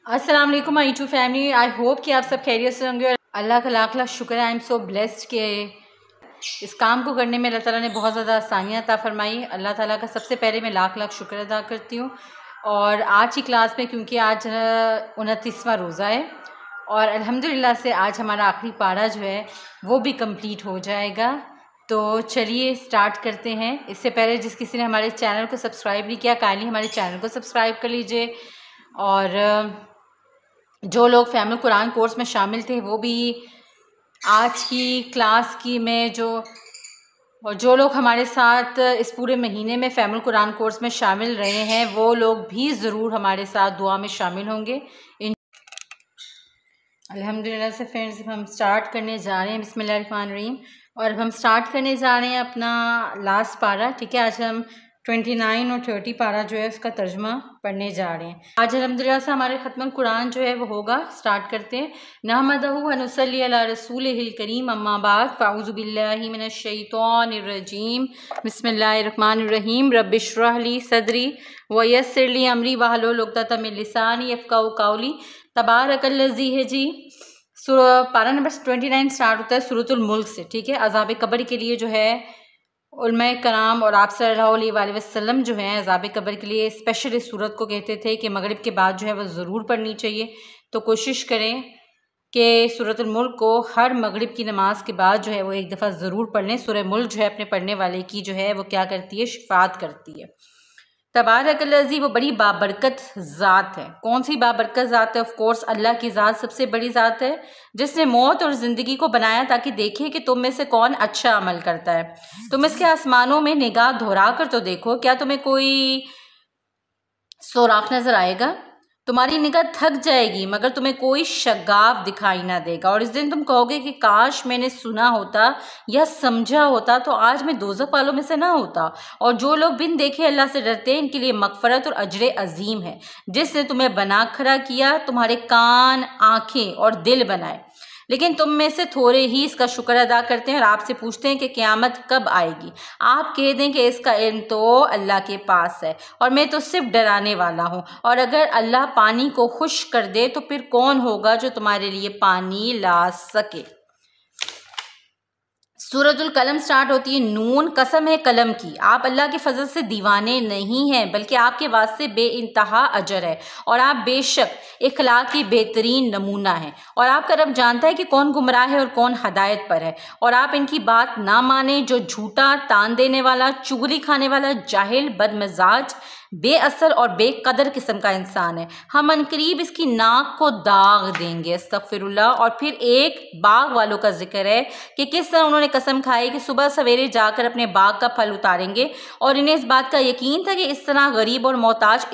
अस्सलाम वालेकुम my YouTube family. I hope कि आप सब खैरियत से होंगे और अल्लाह का लाख लाख शुक्र है। आई एम सो ब्लेस्ड के इस काम को करने में अल्लाह ताला ने बहुत ज़्यादा आसानियाँ अता फरमाई। अल्लाह ताला का सबसे पहले मैं लाख लाख शुक्र अदा करती हूँ। और आज की क्लास में क्योंकि आज 29वां रोज़ा है और अल्हम्दुलिल्लाह से आज हमारा आखिरी पारा जो है वो भी कंप्लीट हो जाएगा। तो चलिए स्टार्ट करते हैं। इससे पहले जिस किसी ने हमारे चैनल को सब्सक्राइब नहीं किया काइंडली हमारे चैनल को सब्सक्राइब कर लीजिए। और जो लोग फैमिली कुरान कोर्स में शामिल थे वो भी आज की क्लास की में जो लोग हमारे साथ इस पूरे महीने में फैमिली कुरान कोर्स में शामिल रहे हैं वो लोग भी ज़रूर हमारे साथ दुआ में शामिल होंगे। अल्हम्दुलिल्लाह से फ्रेंड्स हम स्टार्ट करने जा रहे हैं। बिस्मिल्लाहिर्रहमानिर्रहीम। और हम स्टार्ट करने जा रहे हैं अपना लास्ट पारा। ठीक है, आज हम 29 और 30 पारा जो है उसका तर्जुमा पढ़ने जा रहे हैं। आज अल्हम्दुलिल्लाह से हमारे ख़त्म कुरान जो है वो होगा। स्टार्ट करते हैं। नहमदहु व नुसल्ली अला रसूलिहिल करीम अम्मा बाद फ़अऊज़ु बिल्लाहि मिनश शैतानिर रजीम। बिस्मिल्लाहिर्रहमानिर्रहीम। रब्बिश्रह ली सदरी व यस्सिर ली अमरी वहलुल उक़दतम मिन लिसानी यफ़क़हू क़ौली। तबारकल्लज़ी है जी। पारा नंबर 29 स्टार्ट होता है सूरतुल मुल्क से। ठीक है, अज़ाब कब्र के लिए जो है उलमाए कराम और आप सल्लल्लाहु अलैहि वसल्लम जो हैं अज़ाब कब्र के लिए स्पेशल इस सूरत को कहते थे कि मगरिब के बाद जो है वो ज़रूर पढ़नी चाहिए। तो कोशिश करें कि सूरतुल मुल्क को हर मगरिब की नमाज के बाद जो है वो एक दफ़ा ज़रूर पढ़ लें। सूरह मुल्क जो है अपने पढ़ने वाले की जो है वो क्या करती है, शिफात करती है। तबारकल्लज़ी वो बड़ी बाबरकत ज़ात है। कौन सी बाबरकत ज़ात है? ऑफ कोर्स अल्लाह की ज़ात सबसे बड़ी ज़ात है जिसने मौत और ज़िंदगी को बनाया ताकि देखे कि तुम में से कौन अच्छा अमल करता है। तुम इसके आसमानों में निगाह दोहरा कर तो देखो, क्या तुम्हें कोई सोराख नज़र आएगा? तुम्हारी निगाह थक जाएगी मगर तुम्हें कोई शगाफ दिखाई ना देगा। और इस दिन तुम कहोगे कि काश मैंने सुना होता या समझा होता तो आज मैं दोज़ख वालों में से ना होता। और जो लोग बिन देखे अल्लाह से डरते हैं इनके लिए मग़फ़रत और अजर अजीम है। जिसने तुम्हें बना खड़ा किया, तुम्हारे कान, आँखें और दिल बनाए, लेकिन तुम में से थोड़े ही इसका शुक्र अदा करते हैं और आपसे पूछते हैं कि क़यामत कब आएगी। आप कह दें कि इसका इल्म तो अल्लाह के पास है और मैं तो सिर्फ डराने वाला हूँ। और अगर अल्लाह पानी को खुश्क कर दे तो फिर कौन होगा जो तुम्हारे लिए पानी ला सके। सूरतुल कलम स्टार्ट होती है नून, कसम है कलम की। आप अल्लाह के फजल से दीवाने नहीं हैं बल्कि आपके वास्ते बेइंतहा अजर है और आप बेशक इखलाक की बेहतरीन नमूना हैं। और आपका रब जानता है कि कौन गुमराह है और कौन हदायत पर है। और आप इनकी बात ना माने जो झूठा, तान देने वाला, चुगली खाने वाला, जाहिल, बदमजाज, बेअसल और बेकदर किस्म का इंसान है। हम अनकरीब इसकी नाक को दाग देंगे। अस्तगफिरुल्लाह। और फिर एक बाग वालों का जिक्र है कि किस तरह उन्होंने कसम खाई कि सुबह सवेरे जाकर अपने बाग का फल उतारेंगे और इन्हें इस बात का यकीन था कि इस तरह गरीब और मोहताज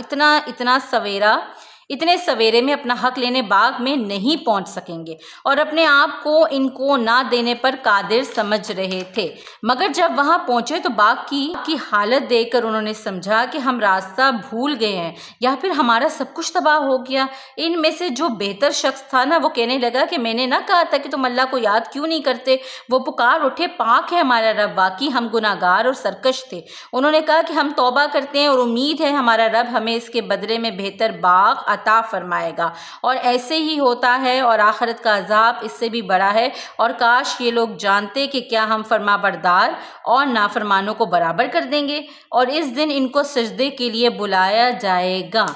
इतने सवेरे में अपना हक लेने बाग में नहीं पहुंच सकेंगे और अपने आप को इनको ना देने पर कादिर समझ रहे थे। मगर जब वहां पहुंचे तो बाग की हालत देखकर उन्होंने समझा कि हम रास्ता भूल गए हैं या फिर हमारा सब कुछ तबाह हो गया। इनमें से जो बेहतर शख्स था ना वो कहने लगा कि मैंने ना कहा था कि तुम अल्लाह को याद क्यों नहीं करते। वो पुकार उठे, पाक है हमारा रब, वाकई हम गुनाहगार और सरकश थे। उन्होंने कहा कि हम तौबा करते हैं और उम्मीद है हमारा रब हमें इसके बदले में बेहतर बाग अता फरमाएगा। और ऐसे ही होता है और आखिरत का अजाब इससे भी बड़ा है। और काश ये लोग जानते कि क्या हम फरमाबरदार और नाफरमानों को बराबर कर देंगे। और इस दिन इनको सजदे के लिए बुलाया जाएगा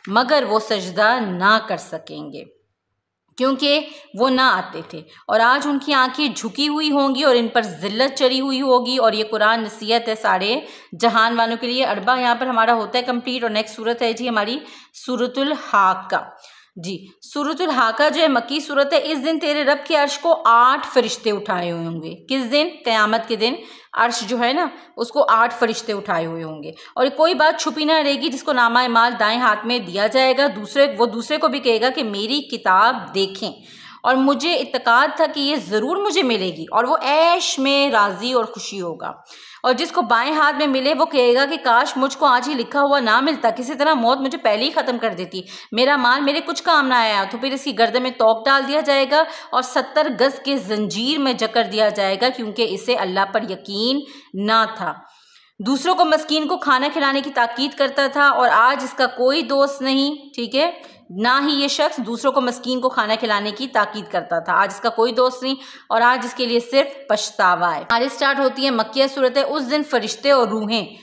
मगर वो सजदा ना कर सकेंगे क्योंकि वो ना आते थे। और आज उनकी आंखें झुकी हुई होंगी और इन पर ज़िल्लत चढ़ी हुई होगी। और ये कुरान नसीहत है सारे जहान वालों के लिए। अरबा यहाँ पर हमारा होता है कंप्लीट। और नेक्स्ट सूरत है जी हमारी सूरतुल हाका। जी सूरतुल हाका जो है मक्की सूरत है। इस दिन तेरे रब के अर्श को 8 फरिश्ते उठाए हुए होंगे। किस दिन? क़यामत के दिन अर्श जो है ना उसको 8 फरिश्ते उठाए हुए होंगे। और कोई बात छुपी ना रहेगी। जिसको नामा माल दाएं हाथ में दिया जाएगा वो दूसरे को भी कहेगा कि मेरी किताब देखें। और मुझे इत्तेकाद था कि ये ज़रूर मुझे मिलेगी और वो ऐश में राज़ी और खुशी होगा। और जिसको बाएं हाथ में मिले वो कहेगा कि काश मुझको आज ही लिखा हुआ ना मिलता, किसी तरह मौत मुझे पहले ही ख़त्म कर देती, मेरा माल मेरे कुछ काम ना आया। तो फिर इसकी गर्दन में तोक डाल दिया जाएगा और 70 गज़ के जंजीर में जकड़ दिया जाएगा क्योंकि इसे अल्लाह पर यकीन ना था। दूसरों को मस्कीन को खाना खिलाने की ताकीद करता था और आज इसका कोई दोस्त नहीं। ठीक है, ना ही ये शख्स दूसरों को मस्कीन को खाना खिलाने की ताकीद करता था। आज इसका कोई दोस्त नहीं और आज इसके लिए सिर्फ पछतावा है। आज स्टार्ट होती है मक्किया सूरत है। उस दिन फरिश्ते और रूहें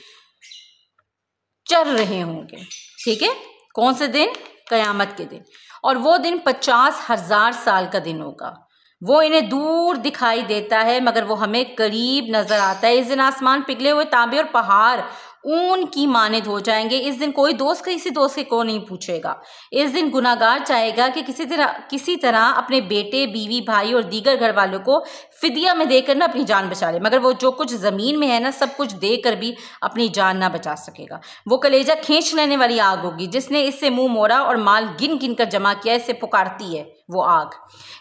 चर रहे होंगे। ठीक है, कौन से दिन? कयामत के दिन। और वो दिन 50,000 साल का दिन होगा। वो इन्हें दूर दिखाई देता है मगर वो हमें करीब नजर आता है। इस दिन आसमान पिघले हुए तांबे और पहाड़ ऊन की मानिद हो जाएंगे। इस दिन कोई दोस्त किसी दोस्त से को नहीं पूछेगा। इस दिन गुनाहगार चाहेगा कि किसी तरह अपने बेटे, बीवी, भाई और दीगर घर वालों को फिदिया में देकर ना अपनी जान बचा ले, मगर वो जो कुछ ज़मीन में है ना सब कुछ देकर भी अपनी जान ना बचा सकेगा। वो कलेजा खींच लेने वाली आग होगी। जिसने इससे मुंह मोड़ा और माल गिन गिन कर जमा किया, इससे पुकारती है वो आग।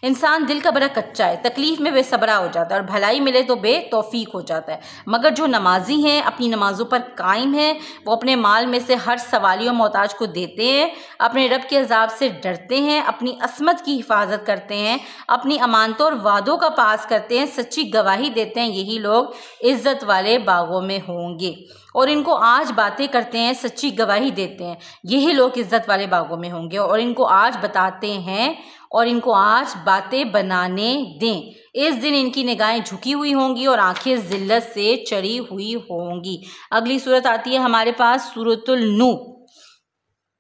इंसान दिल का बड़ा कच्चा है, तकलीफ में बेसब्रा हो जाता है और भलाई मिले तो बेतौफीक हो जाता है। मगर जो नमाजी हैं, अपनी नमाजों पर कायम हैं, वो अपने माल में से हर सवाली और मोहताज को देते हैं, अपने रब के अजाब से डरते हैं, अपनी असमत की हिफाजत करते हैं, अपनी अमानतों और वादों का पास करते हैं, सच्ची गवाही देते हैं। यही लोग इज्जत वाले बागों में होंगे। और इनको आज बातें करते हैं, सच्ची गवाही देते हैं, यही लोग इज्जत वाले बागों में होंगे। और इनको आज बताते हैं और इनको आज बातें बनाने दें। इस दिन इनकी निगाहें झुकी हुई होंगी और आंखें जिल्लत से चढ़ी हुई होंगी। अगली सूरत आती है हमारे पास सूरतुल नूह।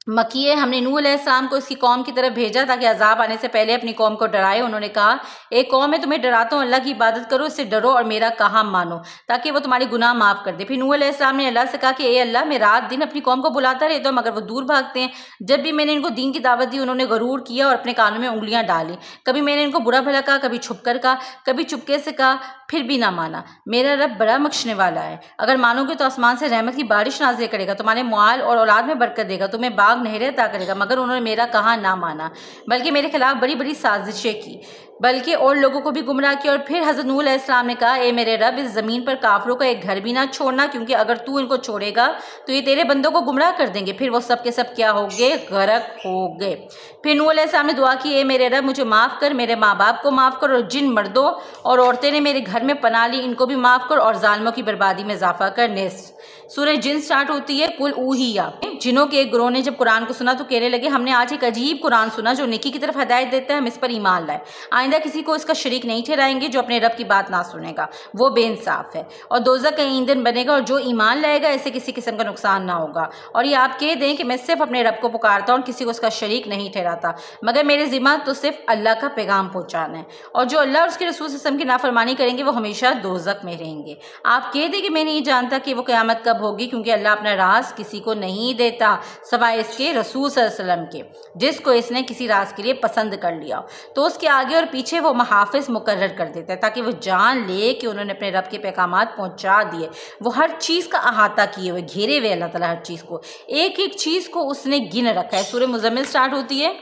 मकी है। हमने नूह अलैहिस्सलाम को इसकी कौम की तरफ भेजा ताकि अजाब आने से पहले अपनी कौम को डराए। उन्होंने कहा, एक कौम है तुम्हें डराता हूँ, अल्लाह की इबादत करो, इससे डरो और मेरा कहा मानो ताकि वो तुम्हारे गुनाह माफ़ कर दे। फिर नूह अलैहिस्सलाम ने अल्लाह से कहा कि ए अल्लाह, मैं रात दिन अपनी कौम को बुलाता रहता हूँ मगर वो दूर भागते हैं। जब भी मैंने इनको दीन की दावत दी उन्होंने गरूर किया और अपने कानों में उंगलियाँ डाली। कभी मैंने इनको बुरा भला कहा, कभी छुप कर कहा, कभी चुपके से कहा, फिर भी ना माना। मेरा रब बड़ा बख्शने वाला है। अगर मानोगे तो आसमान से रहमत की बारिश नाज़िल करेगा, तुम्हारे माल और औलाद में बरकत देगा, तुम्हें बाग नहरें अता करेगा। मगर उन्होंने मेरा कहा ना माना, बल्कि मेरे खिलाफ बड़ी बड़ी साजिशें की, बल्कि और लोगों को भी गुमराह किया। और फिर हज़रत नूह अलैहिस्सलाम ने कहा, ए मेरे रब, इस ज़मीन पर काफिरों का एक घर भी ना छोड़ना, क्योंकि अगर तू इनको छोड़ेगा तो ये तेरे बंदों को गुमराह कर देंगे। फिर वो सब के सब क्या हो गए? गर्क हो गए। फिर नूह अलैहिस्सलाम ने दुआ की, ए मेरे रब, मुझे माफ़ कर, मेरे माँ बाप को माफ़ कर, और जिन मर्दों और औरतें ने मेरे घर में पनाह ली इनको भी माफ़ कर, और जालिमों की बर्बादी में इजाफा कर। सूरह जिन स्टार्ट होती है। कुल ऊहिया, जिनों के एक ग्रोह ने जब कुरान को सुना तो कहने लगे, हमने आज एक अजीब कुरान सुना जो नेकी की तरफ हदायत देता है, हम इस पर ईमान लाए। आइंदा किसी को इसका शरीक नहीं ठहराएंगे। जो अपने रब की बात ना सुनेगा वो बेइंसाफ है और दोज़ख का ईंधन बनेगा, और जो ईमान लाएगा ऐसे किसी किस्म का नुकसान ना होगा। और ये आप कह दें कि मैं सिर्फ अपने रब को पुकारता हूँ, किसी को उसका शरीक नहीं ठहराता, मगर मेरे ज़िम्मा तो सिर्फ अल्लाह का पैगाम पहुँचाना है। और जो अल्लाह और उसके रसूल सल्लल्लाहु अलैहि वसल्लम की नाफरमानी करेंगे वो हमेशा दोज़ख में रहेंगे। आप कह दें कि मैं नहीं जानता कि वो क़यामत कब होगी, क्योंकि अल्लाह अपना राज किसी को नहीं देता सवाए इसके रसूल सल्लल्लाहु अलैहि वसल्लम के। जिसको इसने किसी राज के लिए पसंद कर लिया तो उसके आगे और पीछे वो मुहाफ़िज़ मुकर्रर कर देता है, ताकि वो जान ले कि उन्होंने अपने रब के पैगामात पहुँचा दिए। वो हर चीज़ का अहाता किए हुए, घेरे हुए अल्लाह ताला हर चीज़ को, एक एक चीज़ को उसने गिन रखा है। सूरह मुज़म्मिल स्टार्ट होती है।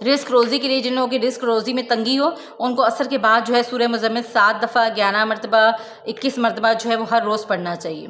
रिस्क रोज़ी के लिए, जिन लोगों की रिस्क रोज़ी में तंगी हो उनको असर के बाद जो है सूरह मुज़म्मिल 7 दफ़ा 11 मरतबा 21 मरतबा जो है वो हर रोज़ पढ़ना चाहिए।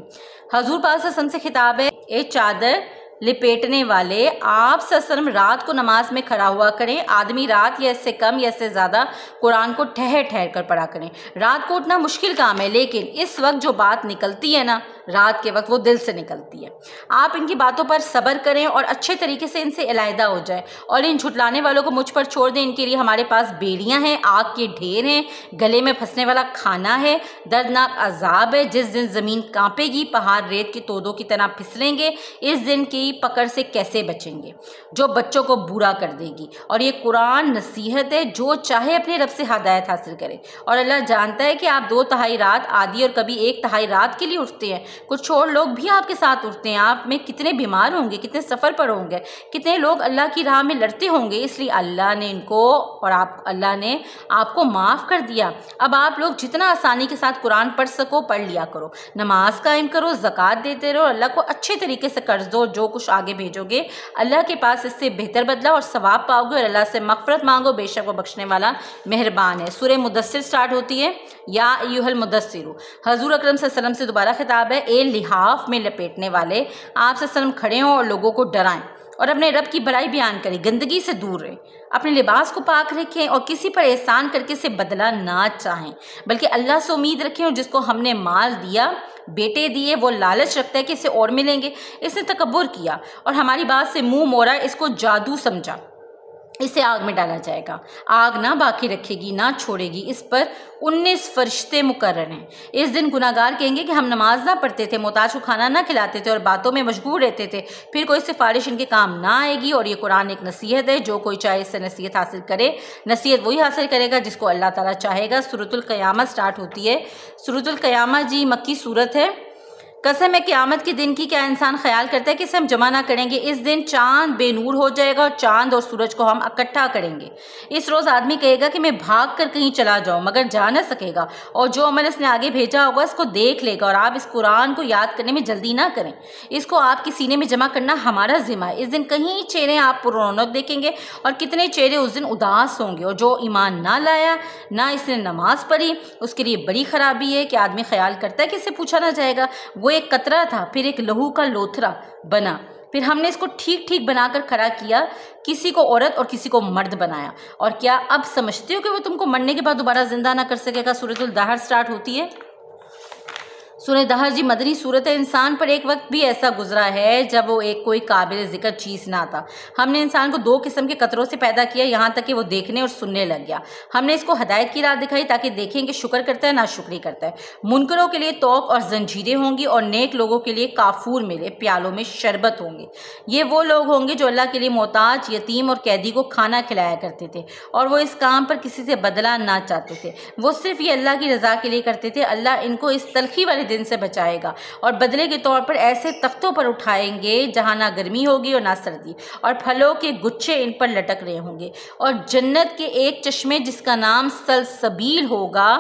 हजूर पाक सल्लल्लाहु अलैहि वसल्लम से खिताब है, ए चादर लिपेटने वाले, आप सल्लम रात को नमाज में खड़ा हुआ करें। आदमी रात या इससे कम या इससे ज़्यादा कुरान को ठहर ठहर कर पढ़ा करें। रात को उठना मुश्किल काम है, लेकिन इस वक्त जो बात निकलती है ना रात के वक्त, वो दिल से निकलती है। आप इनकी बातों पर सब्र करें और अच्छे तरीके से इनसे अलहदा हो जाए, और इन झुटलाने वालों को मुझ पर छोड़ दें। इनके लिए हमारे पास बेड़ियाँ हैं, आग के ढेर हैं, गले में फंसने वाला खाना है, दर्दनाक अजाब है। जिस दिन ज़मीन कांपेगी, पहाड़ रेत की तोदों की तरह फिसलेंगे। इस दिन की पकड़ से कैसे बचेंगे? जो बच्चों को बुरा कर देगी। और ये कुरान नसीहत है, जो चाहे अपने रब से हिदायत हासिल करे। और अल्लाह जानता है कि आप 2/3 रात आधी और कभी 1/3 रात के लिए उठते हैं। कुछ और लोग भी आपके साथ उठते हैं। आप में कितने बीमार होंगे, कितने सफ़र पर होंगे, कितने लोग अल्लाह की राह में लड़ते होंगे। इसलिए अल्लाह ने इनको और अल्लाह ने आपको माफ़ कर दिया। अब आप लोग जितना आसानी के साथ कुरान पढ़ सको पढ़ लिया करो, नमाज कायम करो, ज़कात देते रहो, अल्लाह को अच्छे तरीके से कर्ज दो। जो कुछ आगे भेजोगे अल्लाह के पास इससे बेहतर बदला और सवाब पाओगे, और अल्लाह से मग़फ़िरत मांगो, बेशक वो बख्शने वाला मेहरबान है। सूरह मुदस्सिर स्टार्ट होती है। या अय्युहल मुदस्सिरु, हजूर अकरम सल्लल्लाहु अलैहि वसल्लम से दोबारा खिताब है। ए लिहाफ में लपेटने वाले, आप सल्लल्लाहु अलैहि वसल्लम खड़े हों और लोगों को डराएं और अपने रब की बड़ाई बयान करें, गंदगी से दूर रहें, अपने लिबास को पाक रखें और किसी पर एहसान करके से बदला ना चाहें, बल्कि अल्लाह से उम्मीद रखें। और जिसको हमने माल दिया, बेटे दिए, वो लालच रखता है कि इससे और मिलेंगे, इसने तकब्बुर किया और हमारी बात से मुंह मोड़ा, इसको जादू समझा, इसे आग में डाला जाएगा। आग ना बाकी रखेगी, ना छोड़ेगी। इस पर 19 फरिश्ते मुकर्रर हैं। इस दिन गुनाहगार कहेंगे कि हम नमाज ना पढ़ते थे, मोहताज को खाना ना खिलाते थे और बातों में मशगूल रहते थे। फिर कोई सिफारिश इनके काम ना आएगी। और ये कुरान एक नसीहत है, जो कोई चाहे इससे नसीहत हासिल करे। नसीहत वही हासिल करेगा जिसको अल्लाह ताला चाहेगा। सूरतुल क़यामत स्टार्ट होती है। सूरतुल क़यामत जी मक्की सूरत है। कसम है क़यामत के दिन की, क्या इंसान ख्याल करता है कि इसे हम जमा ना करेंगे। इस दिन चांद बेनूर हो जाएगा और चांद और सूरज को हम इकट्ठा करेंगे। इस रोज़ आदमी कहेगा कि मैं भाग कर कहीं चला जाऊं, मगर जा न सकेगा और जो अमल इसने आगे भेजा होगा इसको देख लेगा। और आप इस कुरान को याद करने में जल्दी ना करें, इसको आपके सीने में जमा करना हमारा जिम्मा है। इस दिन कहीं चेहरे आप पुरौनक देखेंगे और कितने चेहरे उस दिन उदास होंगे। और जो ईमान ना लाया, ना इसने नमाज पढ़ी, उसके लिए बड़ी खराबी है कि आदमी ख्याल करता है कि इससे पूछा ना जाएगा। वो एक कतरा था, फिर एक लहू का लोथरा बना, फिर हमने इसको ठीक ठीक बनाकर खड़ा किया, किसी को औरत और किसी को मर्द बनाया। और क्या अब समझते हो कि वो तुमको मरने के बाद दोबारा जिंदा ना कर सकेगा। सूरतुल दहर स्टार्ट होती है। सूरह दहर जी मदनी सूरत है। इंसान पर एक वक्त भी ऐसा गुजरा है जब वो एक कोई काबिल ज़िक्र चीज़ ना था। हमने इंसान को 2 किस्म के कतरों से पैदा किया, यहाँ तक कि वो देखने और सुनने लग गया। हमने इसको हदायत की राह दिखाई ताकि देखें कि शुक्र करता है ना शुक्री करता है। मुनकरों के लिए तोक और जंजीरें होंगी और नेक लोगों के लिए काफूर मेले, प्यालों में शरबत होंगे। ये वो लोग होंगे जो अल्लाह के लिए मोहताज, यतीम और कैदी को खाना खिलाया करते थे और वो इस काम पर किसी से बदला ना चाहते थे। वो सिर्फ ये अल्लाह की रज़ा के लिए करते थे। अल्लाह इनको इस तलखी वाले दिन से बचाएगा और बदले के तौर पर ऐसे तख्तों पर उठाएंगे जहां ना गर्मी होगी और ना सर्दी, और फलों के गुच्छे इन पर लटक रहे होंगे। और जन्नत के एक चश्मे जिसका नाम सलसबील होगा,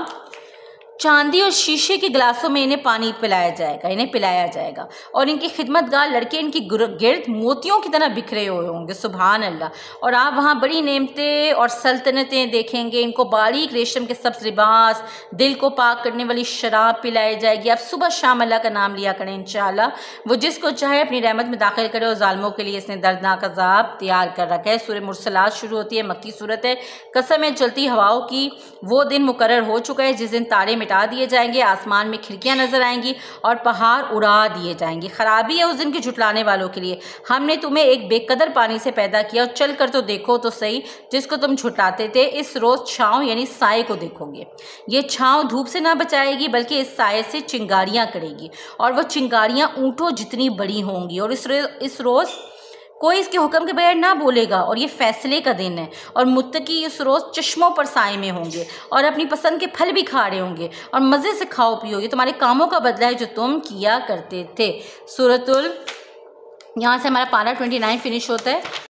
चांदी और शीशे के गिलासों में इन्हें पानी पिलाया जाएगा और इनके खिदमतगार लड़के इनकी गिर्द मोतियों की तरह बिखरे हुए होंगे। सुभान अल्लाह। और आप वहाँ बड़ी नेमतें और सल्तनतें देखेंगे। इनको बारीक रेशम के सब्ज़ लिबास, दिल को पाक करने वाली शराब पिलाई जाएगी। आप सुबह शाम अल्लाह का नाम लिया करें, इंशाअल्लाह वो जिसको चाहे अपनी रहमत में दाखिल करे। और जालिमों के लिए इसने दर्दनाक अज़ाब तैयार कर रखा है। सूरह मुरसलात शुरू होती है, मक्की सूरत है। कसम है चलती हवाओं की, वो दिन मुकर्रर हो चुका है जिस दिन तारे मिटा दिए जाएंगे, आसमान में खिड़कियां नजर आएंगी और पहाड़ उड़ा दिए जाएंगे। खराबी है उस दिन के झुटलाने वालों के लिए। हमने तुम्हें एक बेकदर पानी से पैदा किया और चल कर तो देखो तो सही जिसको तुम झुटलाते थे। इस रोज छांव यानी साए को देखोगे। ये छांव धूप से ना बचाएगी बल्कि इस साए से चिंगारियां करेगी और वो चिंगारियां ऊंटों जितनी बड़ी होंगी। और इस रोज कोई इसके हुक्म के बगैर ना बोलेगा और ये फैसले का दिन है। और मुत्तकी इस रोज़ चश्मों पर साए में होंगे और अपनी पसंद के फल भी खा रहे होंगे और मज़े से खाओ पियो। ये तुम्हारे कामों का बदला है जो तुम किया करते थे। सूरतुल, यहाँ से हमारा पारा 29 फिनिश होता है।